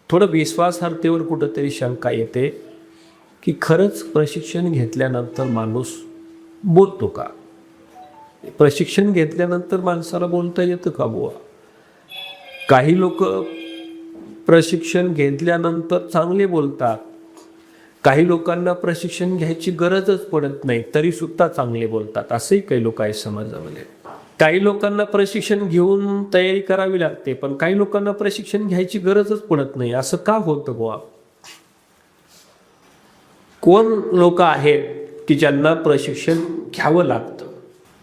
थोडं विश्वासार्हतेवर कुठंतरी शंका येते की खरंच प्रशिक्षण घेतल्यानंतर माणूस बोलतो का? प्रशिक्षण घेतल्यानंतर माणसाला बोलता येतं का बुवा? काही लोक प्रशिक्षण घेतल्यानंतर चांगले बोलतात, काही लोकांना प्रशिक्षण घ्यायची गरजच पडत नाही तरी सुद्धा चांगले बोलतात, असेही काही लोक आहेत समाजामध्ये. काही लोकांना प्रशिक्षण घेऊन तयारी करावी लागते, पण काही लोकांना प्रशिक्षण घ्यायची गरजच पडत नाही. असं का होतं बुवा? कोण लोक आहेत की ज्यांना प्रशिक्षण घ्यावं लागतं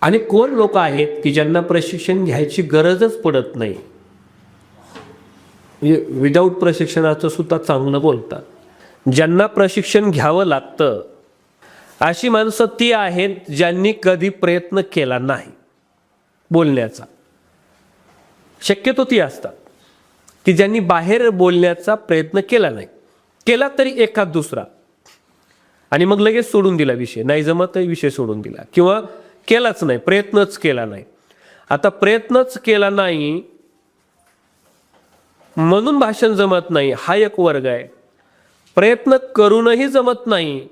आणि कोण लोक आहेत की ज्यांना प्रशिक्षण घ्यायची गरजच पडत नाही, विदाऊट प्रशिक्षणाचं सुद्धा चांगलं बोलतात. ज्यांना प्रशिक्षण घ्यावं लागतं अशी माणसं ती आहेत ज्यांनी कधी प्रयत्न केला नाही बोलण्याचा. शक्यतो ती असतात की ज्यांनी बाहेर बोलण्याचा प्रयत्न केला नाही, केला तरी एखाद दुसरा, आणि मग लगेच सोडून दिला विषय, नाही जमत विषय सोडून दिला, किंवा केलाच नाही, प्रयत्नच केला नाही. आता प्रयत्नच केला नाही म्हणून भाषण जमत नाही हा एक वर्ग आहे. प्रयत्न करूनही जमत नाही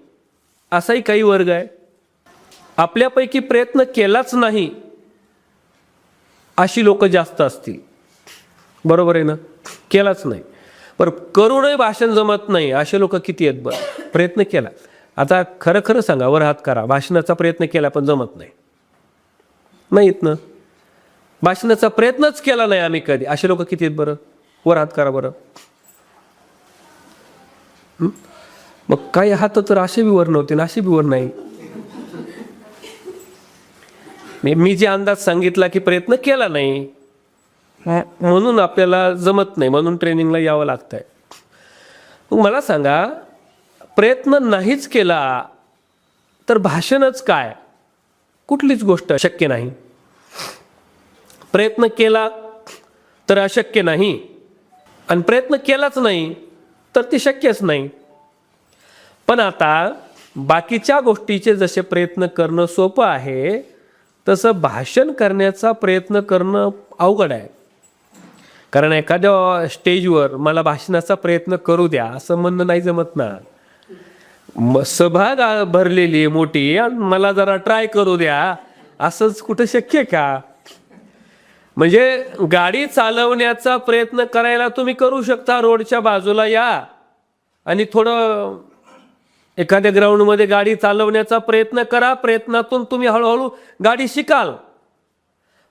असाही काही वर्ग आहे. आपल्यापैकी प्रयत्न केलाच नाही अशी लोक जास्त असतील, बरोबर आहे ना? केलाच नाही पण करूनही भाषण जमत नाही असे लोक किती आहेत बरं? प्रयत्न केला, आता खरं खरं सांगा, वर हात करा, भाषणाचा प्रयत्न केला पण जमत नाही, नाहीत ना? भाषणाचा प्रयत्नच केला नाही आम्ही कधी, असे लोक किती आहेत बरं? वर हात करा बरं. मग काही हात तर असे बी वर नव्हते ना, असे बी वर नाही. मी जे अंदाज सांगितला की प्रयत्न केला नाही म्हणून आपल्याला जमत नाही, म्हणून ट्रेनिंगला यावं लागतंय. मग मला सांगा, प्रयत्न नाहीच केला तर भाषणच काय? कुठलीच गोष्ट शक्य नाही. प्रयत्न केला तर अशक्य नाही, आणि प्रयत्न केलाच नाही तर ते शक्यच नाही. पण आता बाकीच्या गोष्टीचे जसे प्रयत्न करणं सोपं आहे तसं भाषण करण्याचा प्रयत्न करणं अवघड आहे. कारण एखाद्या स्टेजवर मला भाषणाचा प्रयत्न करू द्या असं म्हणणं नाही जमत ना. सभा भरलेली मोठी आणि मला जरा ट्राय करू द्या असंच कुठं शक्य का? म्हणजे गाडी चालवण्याचा प्रयत्न करायला तुम्ही करू शकता, रोडच्या बाजूला या आणि थोडं एखाद्या ग्राउंडमध्ये गाडी चालवण्याचा प्रयत्न करा, प्रयत्नातून तुम्ही हळूहळू गाडी शिकाल.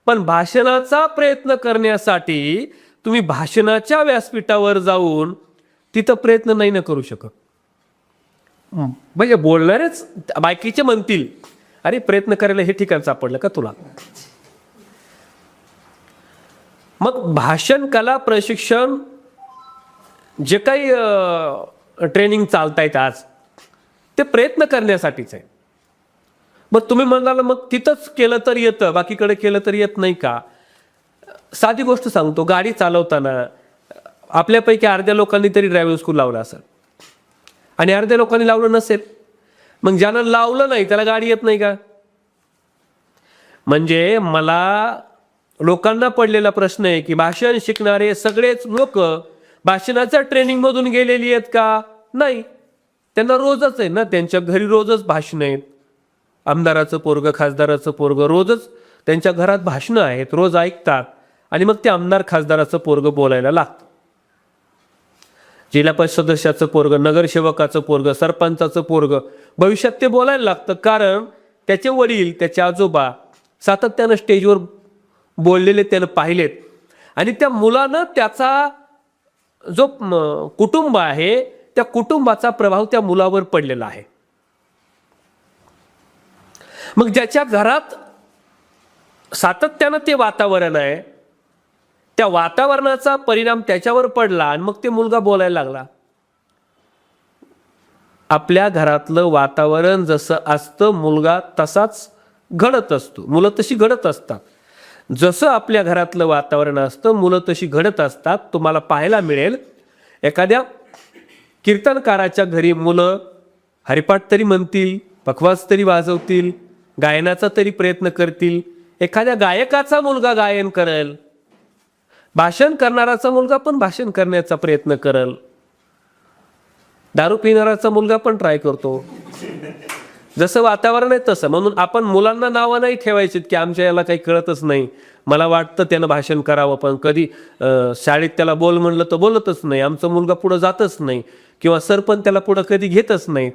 पण भाषणाचा प्रयत्न करण्यासाठी तुम्ही भाषणाच्या व्यासपीठावर जाऊन तिथं प्रयत्न नाही ना करू शकत. म्हणजे बोलणारेच बाकीचे म्हणतील, अरे प्रयत्न करायला हे ठिकाण सापडलं का तुला? मग भाषण कला प्रशिक्षण जे काही ट्रेनिंग चालतायत आज ते प्रयत्न करण्यासाठीच आहे. मग तुम्ही म्हणाल मग तिथंच केलं तर येतं, बाकीकडे केलं तर येत नाही का? साधी गोष्ट सांगतो, गाडी चालवताना आपल्यापैकी अर्ध्या लोकांनी तरी ड्रायव्हिंग स्कूल लावलं असेल आणि अर्ध्या लोकांनी लावलं नसेल. मग ज्यानं लावलं नाही त्याला गाडी येत नाही का? म्हणजे मला लोकांना पडलेला प्रश्न आहे की भाषण शिकणारे सगळेच लोक भाषणाच्या ट्रेनिंगमधून गेलेली आहेत का? नाही, त्यांना रोजच आहे ना, त्यांच्या घरी रोजच भाषणं आहेत. आमदाराचं पोरगं, खासदाराचं पोरगं, रोजच त्यांच्या घरात भाषणं आहेत, रोज ऐकतात आणि मग ते आमदार खासदाराचं पोरगं बोलायला लागतं. जिल्हा परिषद सदस्याचं पोरगं, नगरसेवकाचं पोरगं, सरपंचाचं पोरगं भविष्यात ते बोलायला लागतं, कारण त्याचे वडील, त्याचे आजोबा सातत्यानं स्टेजवर बोललेले त्यानं पाहिलेत आणि त्या मुलानं त्याचा जो कुटुंब आहे त्या कुटुंबाचा प्रभाव त्या मुलावर पडलेला आहे. मग ज्याच्या घरात सातत्यानं ते वातावरण आहे त्या वातावरणाचा परिणाम त्याच्यावर पडला आणि मग ते मुलगा बोलायला लागला. आपल्या घरातलं वातावरण जसं असतं मुलगा तसाच घडत असतो, मुलं तशी घडत असतात. जसं आपल्या घरातलं वातावरण असतं मुलं तशी घडत असतात. तुम्हाला पाहायला मिळेल एखाद्या कीर्तनकाराच्या घरी मुलं हरिपाठ तरी म्हणतील, पखवाज तरी वाजवतील, गायनाचा तरी प्रयत्न करतील. एखाद्या गायकाचा मुलगा गायन करेल, भाषण करणाराचा मुलगा पण भाषण करण्याचा प्रयत्न करेल. दारू पिणाराचा मुलगा पण ट्राय करतो. जसं वातावरण आहे तसं. म्हणून आपण मुलांना नावं नाही ठेवायची की आमच्या याला काही कळतच नाही, मला वाटतं त्यानं भाषण करावं पण कधी शाळेत त्याला बोल म्हणलं तर बोलतच नाही, आमचा मुलगा पुढं जातच नाही, किंवा सर पण त्याला पुढं कधी घेतच नाही.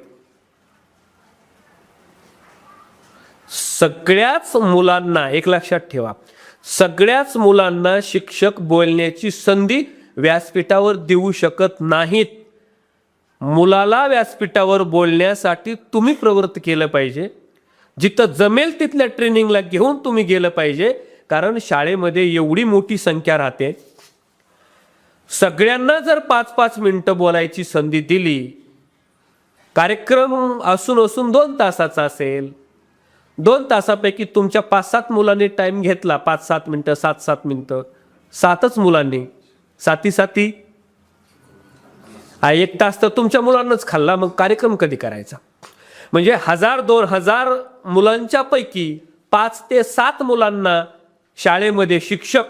सगळ्याच मुलांना एक लक्षात ठेवा, सगळ्याच मुलांना शिक्षक बोलण्याची संधी व्यासपीठावर देऊ शकत नाहीत. मुलाला व्यासपीठावर बोलण्यासाठी तुम्ही प्रवृत्त केलं पाहिजे. जिथं जमेल तिथल्या ट्रेनिंगला घेऊन तुम्ही गेलं पाहिजे. कारण शाळेमध्ये एवढी मोठी संख्या राहते, सगळ्यांना जर 5-5 मिनिटं बोलायची संधी दिली, कार्यक्रम असून 2 तासाचा असेल, 2 तासापैकी तुमच्या 5-7 मुलांनी टाइम घेतला, 5-7 मिनिटं, 7-7 मिनिटं, 7च मुलांनी, 7 1 तास तर तुमच्या मुलांनाच खाल्ला, मग कार्यक्रम कधी करायचा? म्हणजे 1000-2000 मुलांच्या पैकी 5 ते 7 मुलांना शाळेमध्ये शिक्षक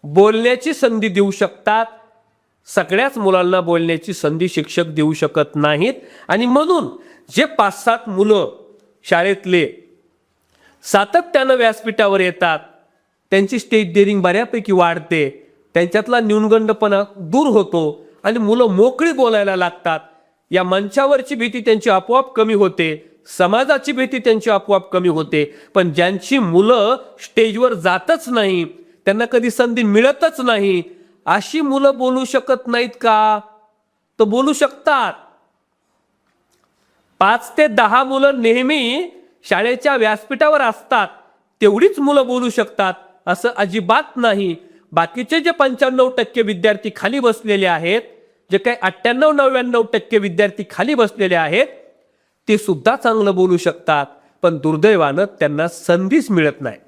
बोलण्याची संधी देऊ शकतात. सगळ्याच मुलांना बोलण्याची संधी शिक्षक देऊ शकत नाहीत. आणि म्हणून जे 5-7 मुलं शाळेतले सातत्यानं व्यासपीठावर येतात, त्यांची स्टेज डेअरिंग बऱ्यापैकी वाढते, त्यांच्यातला न्यूनगंडपणा दूर होतो आणि मुलं मोकळी बोलायला लागतात. या मंचावरची भीती त्यांची आपोआप कमी होते, समाजाची भीती त्यांची आपोआप कमी होते. पण ज्यांची मुलं स्टेजवर जातच नाही, त्यांना कधी संधी मिळतच नाही, अशी मुलं बोलू शकत नाहीत का? तर बोलू शकतात. 5 ते 10 मुलं नेहमी शाळेच्या व्यासपीठावर असतात, तेवढीच मुलं बोलू शकतात असं अजिबात नाही. बाकीचे जे 95% विद्यार्थी खाली बसलेले आहेत, जे काही 98-99% विद्यार्थी खाली बसलेले आहेत, ते सुद्धा चांगलं बोलू शकतात. पण दुर्दैवानं त्यांना संधीच मिळत नाही.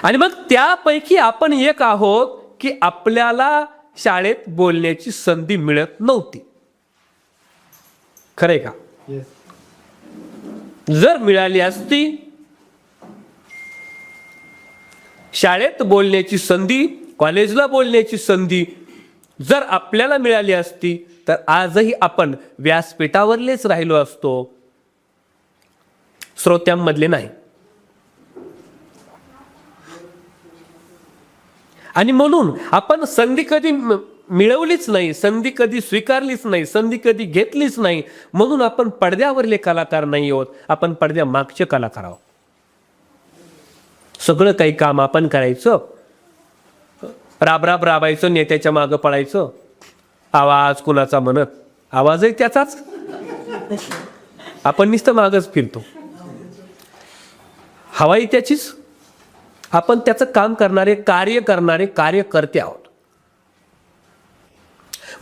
आणि मग त्यापैकी आपण एक आहोत की आपल्याला शाळेत बोलण्याची संधी मिळत नव्हती. खरंय का? जर मिळाली असती, शाळेत बोलण्याची संधी, कॉलेजला बोलण्याची संधी जर आपल्याला मिळाली असती, तर आजही आपण व्यासपीठावरलेच राहिलो असतो, श्रोत्यांमधले नाही. आणि म्हणून आपण संधी कधी मिळवलीच नाही, संधी कधी स्वीकारलीच नाही, संधी कधी घेतलीच नाही. म्हणून आपण पडद्यावरले कलाकार नाही आहोत, आपण पडद्या मागचे कलाकार आहोत. सगळं काही काम आपण करायचं, राबायचं, नेत्याच्या मागं पळायचं, आवाज कुणाचा म्हणत, आवाजही त्याचाच, आपण नुसतं मागच फिरतो, हवाही त्याचीच, आपण त्याचं काम करणारे, कार्य करणारे कार्यकर्ते आहोत.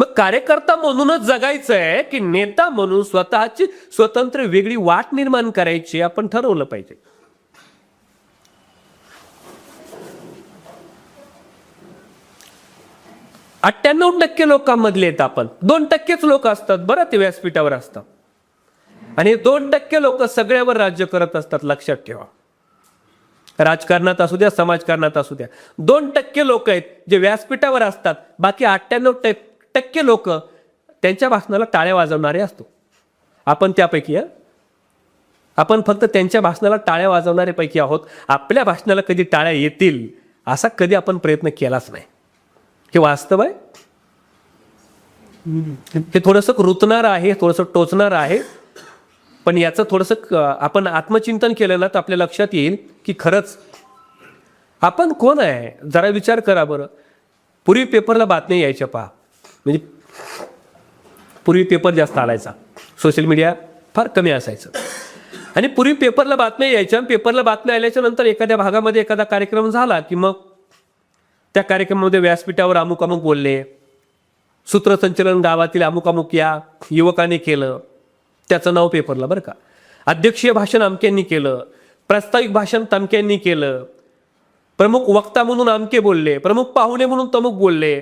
मग कार्यकर्ता म्हणूनच जगायचं आहे की नेता म्हणून स्वतःची स्वतंत्र वेगळी वाट निर्माण करायची आपण ठरवलं पाहिजे. %98 लोकांमधले आहेत आपण, 2%च लोक असतात बरं ते व्यासपीठावर असतात. आणि 2% लोक सगळ्यावर राज्य करत असतात. लक्षात ठेवा, राजकारणात असू द्या, समाजकारणात असू द्या, 2% लोक आहेत जे व्यासपीठावर असतात, बाकी 98% लोक त्यांच्या भाषणाला टाळ्या वाजवणारे असतो. आपण त्यापैकी आपण फक्त त्यांच्या भाषणाला टाळ्या वाजवणारे पैकी आहोत. आपल्या भाषणाला कधी टाळ्या येतील असा कधी आपण प्रयत्न केलाच नाही. हे वास्तव आहे. हे थोडंसं रुतणार आहे, थोडंसं टोचणार आहे, पण याचं थोडंसं आपण आत्मचिंतन केलं ना तर आपल्या लक्षात येईल की खरंच आपण कोण आहे. जरा विचार करा बरं. पूर्वी पेपरला बातम्या यायच्या पहा, म्हणजे पूर्वी पेपर जास्त आलायचा, सोशल मीडिया फार कमी असायचं. आणि पूर्वी पेपरला बातम्या यायच्या, पेपरला बातम्या आल्याच्या नंतर एखाद्या भागामध्ये एखादा कार्यक्रम झाला की मग त्या कार्यक्रमामध्ये व्यासपीठावर अमुक अमुक बोलले, सूत्रसंचलन गावातील अमुक अमुक या युवकाने केलं, त्याचं नाव पेपरला बरं का. अध्यक्षीय भाषण अमक्यांनी केलं, प्रास्ताविक भाषण तमक्यांनी केलं, प्रमुख वक्ता म्हणून अमके बोलले, प्रमुख पाहुणे म्हणून तमुक बोलले.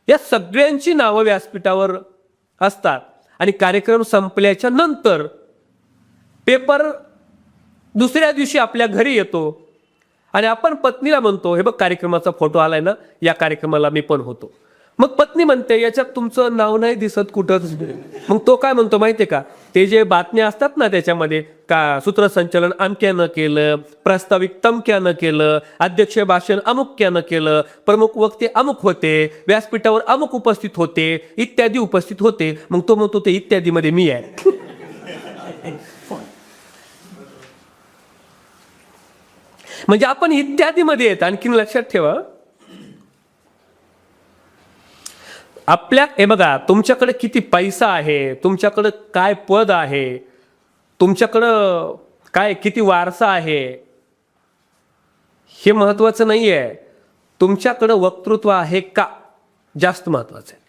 या सगळ्यांची नावं व्यासपीठावर असतात. आणि कार्यक्रम संपल्याच्या नंतर पेपर दुसऱ्या दिवशी आपल्या घरी येतो आणि आपण पत्नीला म्हणतो, हे बघ कार्यक्रमाचा फोटो आलाय ना, या कार्यक्रमाला मी पण होतो. मग पत्नी म्हणते याच्यात तुमचं नाव नाही दिसत कुठंच. मग तो काय म्हणतो माहितीये का, ते जे बातम्या असतात ना त्याच्यामध्ये का सूत्रसंचालन अमक्यानं केलं, प्रास्ताविक तमक्यानं केलं, अध्यक्ष भाषण अमुक्यानं केलं, प्रमुख वक्ते अमुक होते, व्यासपीठावर अमुक उपस्थित होते, इत्यादी उपस्थित होते. मग तो म्हणतो ते इत्यादी मध्ये मी आहे. म्हणजे आपण इत्यादी मध्ये येत. आणखीन लक्षात ठेवा, आपल्या हे बघा, तुमच्याकडे किती पैसा आहे, तुमच्याकडे काय पद आहे, तुमच्याकडं काय किती वारसा आहे, हे महत्वाचं नाही आहे. तुमच्याकडं वक्तृत्व आहे का, जास्त महत्वाचं आहे.